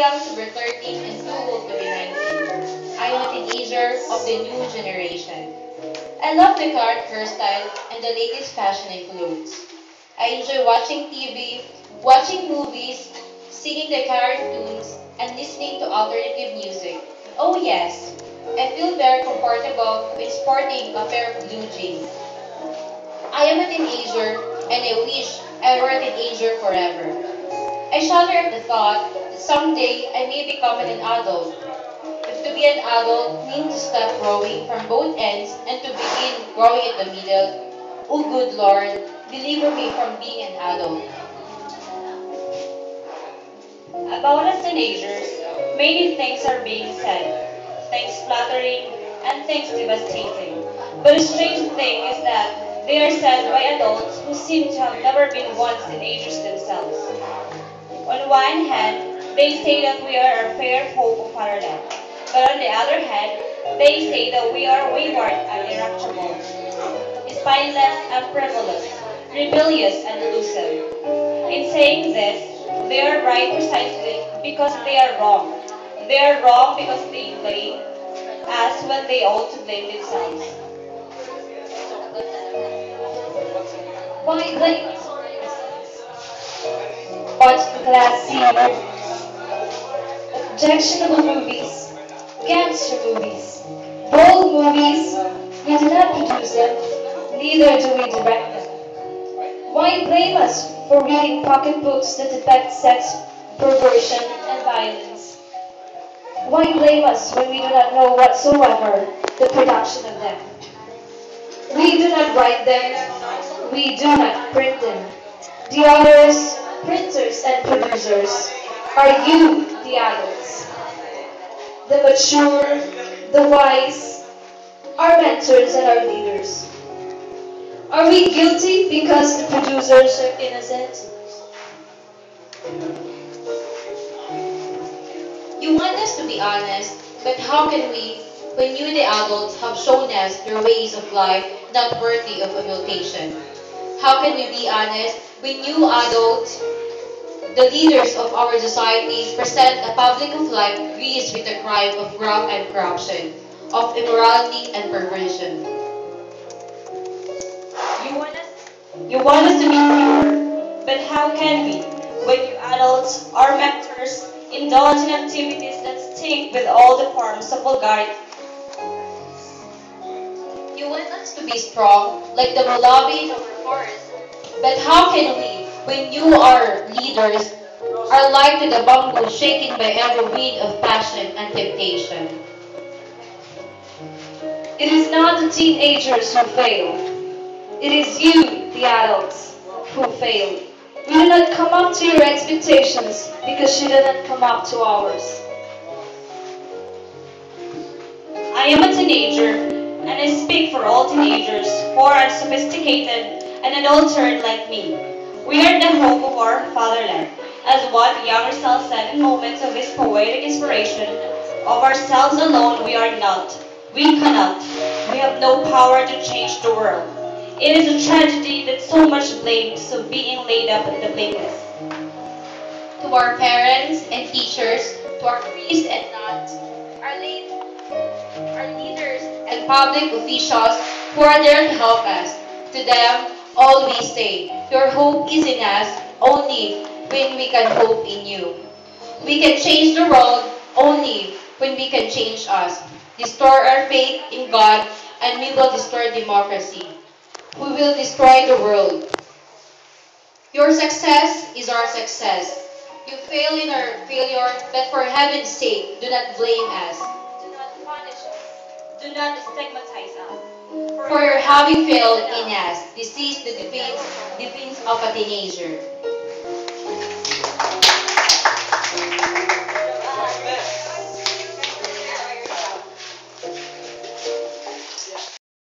Young to be 13 and too old to be 19. I am a teenager of the new generation. I love the current hairstyle and the latest fashion and clothes. I enjoy watching TV, watching movies, singing the cartoons, and listening to alternative music. Oh yes, I feel very comfortable when sporting a pair of blue jeans. I am a teenager and I wish I were a teenager forever. I shudder at the thought that someday I may become an adult. If to be an adult means to stop growing from both ends and to begin growing in the middle, oh good Lord, deliver me from being an adult. About us teenagers, many things are being said, things flattering and things devastating. But the strange thing is that they are said by adults who seem to have never been once teenagers themselves. On one hand, they say that we are a fair hope of fatherland, but on the other hand, they say that we are wayward and irreproachable, spineless and frivolous, rebellious and elusive. In saying this, they are right precisely because they are wrong. They are wrong because they blame us when they ought to blame themselves. Why blame arts class scene, objectionable movies, gangster movies, bold movies? We do not produce them, neither do we direct them. Why blame us for reading pocketbooks that depict sex, perversion, and violence? Why blame us when we do not know whatsoever the production of them? We do not write them, we do not print them. The authors, printers, and producers are you, the adults. The mature, the wise, our mentors and our leaders. Are we guilty because the producers are innocent? You want us to be honest, but how can we, when you, the adults, have shown us your ways of life not worthy of imitation? How can we be honest when you, adults, the leaders of our society, present a public of life greased with the crime of graft and corruption, of immorality and perversion? You want us, you want us to be pure, but how can we, when you adults, our mentors, indulge in activities that stink with all the forms of vulgarity? You want us to be strong, like the Malawi in our forest. But how can we, when you, our leaders, are like to the bamboo shaken by every wind of passion and temptation? It is not the teenagers who fail. It is you, the adults, who fail. We do not come up to your expectations because you did not come up to ours. I am a teenager, and I speak for all teenagers who are unsophisticated and adulterated like me. We are the hope of our fatherland, as what the younger self said in moments of his poetic inspiration. Of ourselves alone we are not. We cannot. We have no power to change the world. It is a tragedy that so much blame is of being laid up at the blameless. To our parents and teachers, to our priests and nuns, our leaders and public officials who are there to help us. To them, always say, your hope is in us only when we can hope in you. We can change the world only when we can change us. Restore our faith in God and we will destroy democracy. We will destroy the world. Your success is our success. You fail in our failure, but for heaven's sake, do not blame us. Do not punish us. Do not stigmatize us. For your having failed in us, this is the defense of a teenager.